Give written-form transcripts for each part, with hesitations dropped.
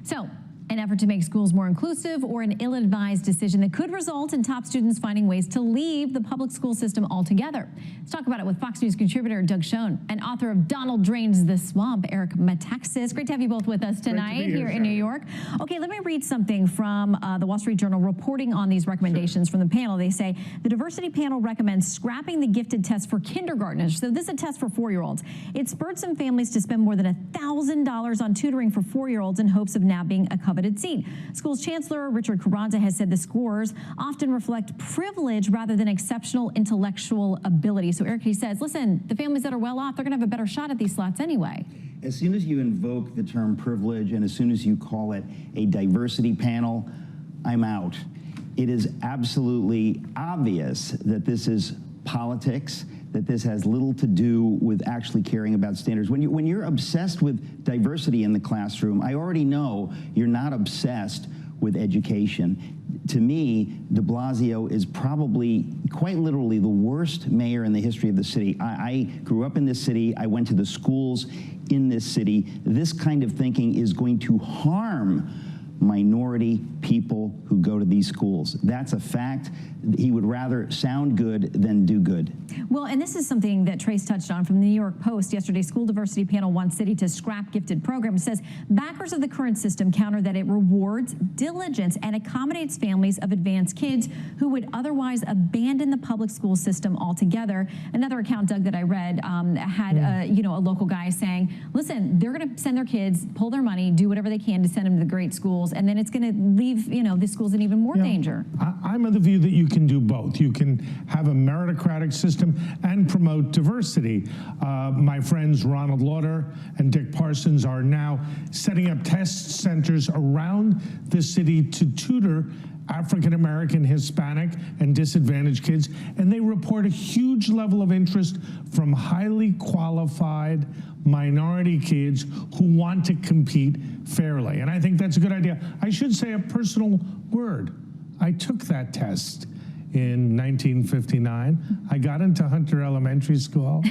So, an effort to make schools more inclusive or an ill-advised decision that could result in top students finding ways to leave the public school system altogether. Let's talk about it with Fox News contributor Doug Schoen and author of Donald Drains the Swamp, Metaxas. Great to have you both with us tonight here in New York. Okay, let me read something from the Wall Street Journal reporting on these recommendations from the panel. They say the diversity panel recommends scrapping the gifted test for kindergartners. So this is a test for 4-year-olds. It spurred some families to spend more than $1,000 on tutoring for 4-year-olds in hopes of nabbing a coveted seat. School's chancellor, Richard Carranza, has said the scores often reflect privilege rather than exceptional intellectual ability. So Eric, he says, listen, the families that are well off, they're going to have a better shot at these slots anyway. As soon as you invoke the term privilege and as soon as you call it a diversity panel, I'm out. It is absolutely obvious that this is politics, that this has little to do with actually caring about standards. When you're obsessed with diversity in the classroom, I already know you're not obsessed with education. To me, de Blasio is probably, quite literally, the worst mayor in the history of the city. I grew up in this city. I went to the schools in this city. This kind of thinking is going to harm minority people who go to these schools. That's a fact. He would rather sound good than do good. Well, and this is something that Trace touched on from the New York Post yesterday. School diversity panel wants city to scrap gifted programs. It says backers of the current system counter that it rewards diligence and accommodates families of advanced kids who would otherwise abandon the public school system altogether. Another account, Doug, that I read had a local guy saying, listen, they're going to send their kids, pull their money, do whatever they can to send them to the great schools, and then it's going to leave the schools in even more danger. I'm of the view that you can do both. You can have a meritocratic system and promote diversity. My friends Ronald Lauder and Dick Parsons are now setting up test centers around the city to tutor African American, Hispanic, and disadvantaged kids, and they report a huge level of interest from highly qualified minority kids who want to compete fairly. And I think that's a good idea. I should say a personal word. I took that test in 1959. I got into Hunter Elementary School.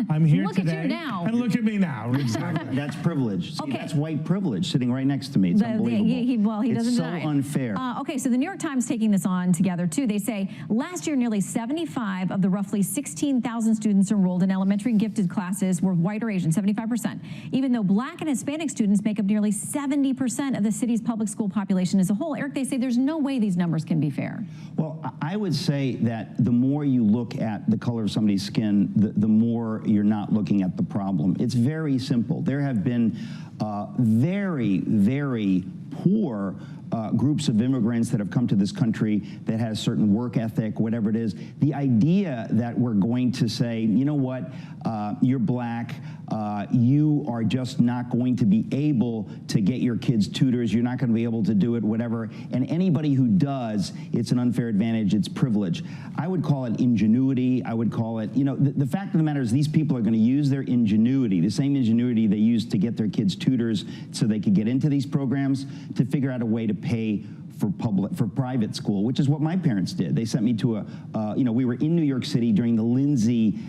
I'm here look today. At you now. And look at me now. Exactly. That's privilege. See, okay. That's white privilege sitting right next to me. It's unbelievable. He doesn't it's so deny. unfair. Okay, so the New York Times taking this on together too. They say last year nearly 75 of the roughly 16,000 students enrolled in elementary gifted classes were white or Asian, 75%. Even though Black and Hispanic students make up nearly 70% of the city's public school population as a whole. Eric, they say there's no way these numbers can be fair. Well, I would say that the more you look at the color of somebody's skin, the more you're not looking at the problem. It's very simple. There have been very, very poor groups of immigrants that have come to this country that has certain work ethic, whatever it is. The idea that we're going to say, you know what, you're Black, you are just not going to be able to get your kids tutors, you're not going to be able to do it, whatever, and anybody who does, it's an unfair advantage, it's privilege. I would call it ingenuity. I would call it, the fact of the matter is these people are going to use their ingenuity, the same ingenuity they used to get their kids tutors so they could get into these programs, to figure out a way to pay for private school, which is what my parents did. They sent me to we were in New York City during the Lindsay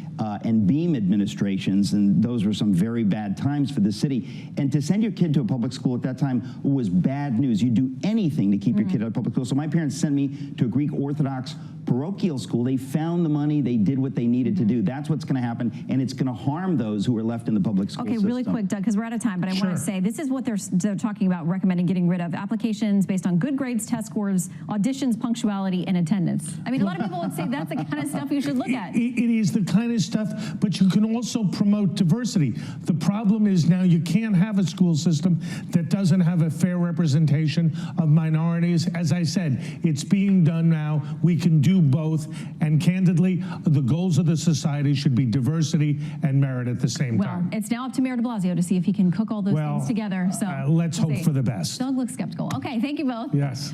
and Beam administrations, and those were some very bad times for the city. And to send your kid to a public school at that time was bad news. You'd do anything to keep your kid out of public school. So my parents sent me to a Greek Orthodox parochial school. They found the money, they did what they needed to do. That's what's going to happen, and it's going to harm those who are left in the public school system. Okay, really quick, Doug, because we're out of time, but I want to say this is what they're talking about recommending getting rid of: applications based on good grades, test scores, auditions, punctuality, and attendance. I mean, a lot of people would say that's the kind of stuff you should look at. It is the kind of stuff, but you can also promote diversity. The problem is now you can't have a school system that doesn't have a fair representation of minorities. As I said, it's being done now. We can do both, and candidly, the goals of the society should be diversity and merit at the same time. Well, it's now up to Mayor de Blasio to see if he can cook all those things together. So let's hope for the best. Doug looks skeptical. Okay, thank you both. Yes.